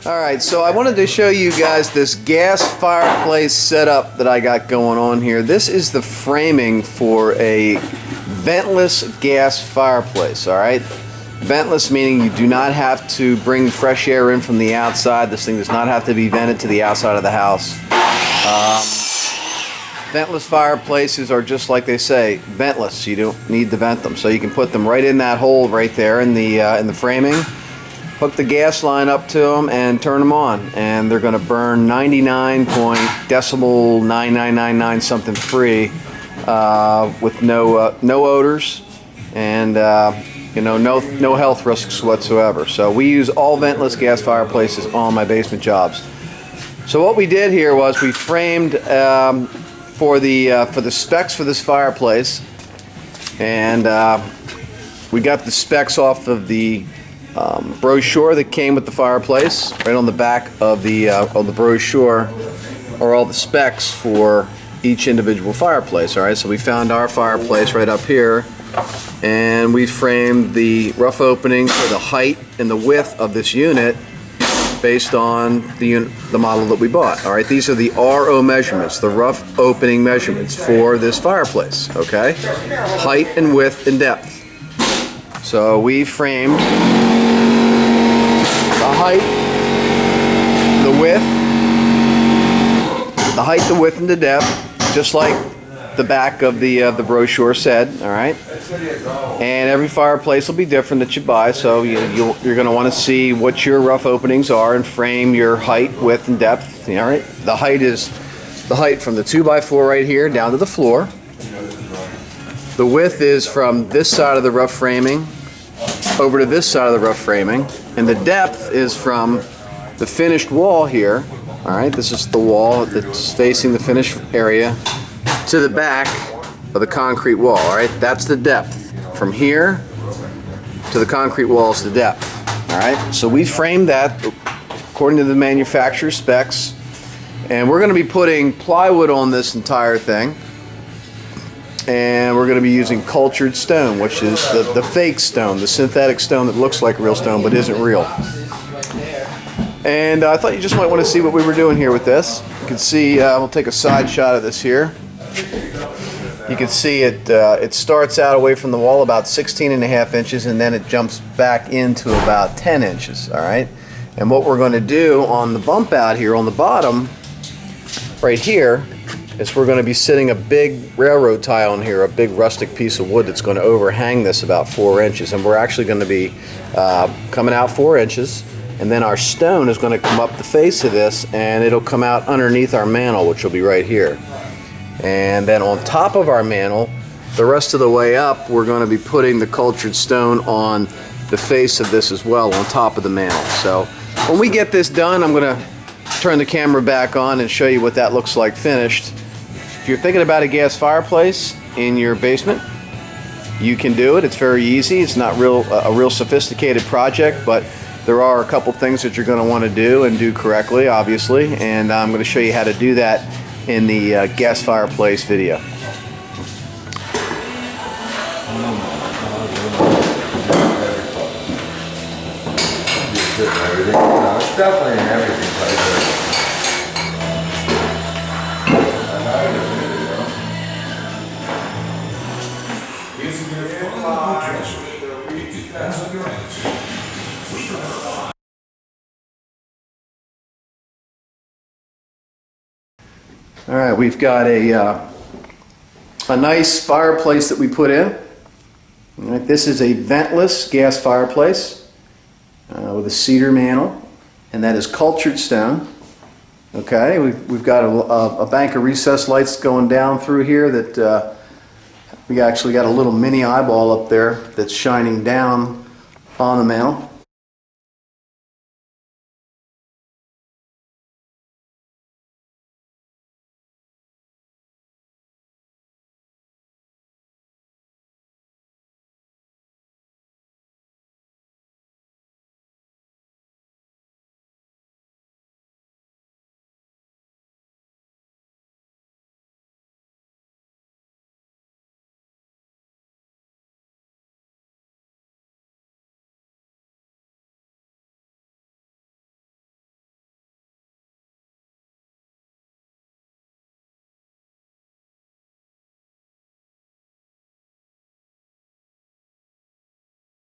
Alright, so I wanted to show you guys this gas fireplace setup that I got going on here. This is the framing for a ventless gas fireplace, alright? Ventless meaning you do not have to bring fresh air in from the outside. This thing does not have to be vented to the outside of the house. Ventless fireplaces are just like they say, ventless. You don't need to vent them. So you can put them right in that hole right there in the framing. Hook the gas line up to them and turn them on, and they're going to burn 99.99999 something free with no odors and no health risks whatsoever. So we use all ventless gas fireplaces on my basement jobs. So what we did here was we framed for the specs for this fireplace, and we got the specs off of the brochure that came with the fireplace. Right on the back of the brochure are all the specs for each individual fireplace. All right, so we found our fireplace right up here, and we framed the rough opening for the height and the width of this unit based on the model that we bought. All right, these are the RO measurements, the rough opening measurements for this fireplace. Okay, height and width and depth. So we framed the height, the width, and the depth, just like the back of the brochure said. All right, and every fireplace will be different that you buy, so you're going to want to see what your rough openings are and frame your height, width, and depth. All right, the height is the height from the 2x4 right here down to the floor. The width is from this side of the rough framing over to this side of the rough framing, and the depth is from the finished wall here. All right, this is the wall that's facing the finished area to the back of the concrete wall. All right, that's the depth from here to the concrete wall is the depth. All right, so we framed that according to the manufacturer's specs, and we're going to be putting plywood on this entire thing. And we're going to be using cultured stone, which is the fake stone, the synthetic stone that looks like real stone but isn't real. And I thought you just might want to see what we were doing here with this. You can see, we'll take a side shot of this here. You can see it starts out away from the wall about 16.5 inches, and then it jumps back into about 10 inches, all right? And what we're going to do on the bump out here on the bottom, right here, is we're going to be sitting a big railroad tie on here, a big rustic piece of wood that's going to overhang this about 4 inches, and we're actually going to be coming out 4 inches, and then our stone is going to come up the face of this, and it'll come out underneath our mantle, which will be right here. And then on top of our mantle, the rest of the way up, we're going to be putting the cultured stone on the face of this as well, on top of the mantle. So when we get this done, I'm going to turn the camera back on and show you what that looks like finished. If you're thinking about a gas fireplace in your basement, you can do it. It's very easy. It's not a real sophisticated project, but there are a couple things that you're going to want to do and do correctly, obviously, and I'm going to show you how to do that in the gas fireplace video. It's definitely in everything. All right, we've got a nice fireplace that we put in. All right, this is a ventless gas fireplace with a cedar mantle, and that is cultured stone. Okay, we've got a bank of recessed lights going down through here that we actually got a little mini eyeball up there that's shining down on the mantle.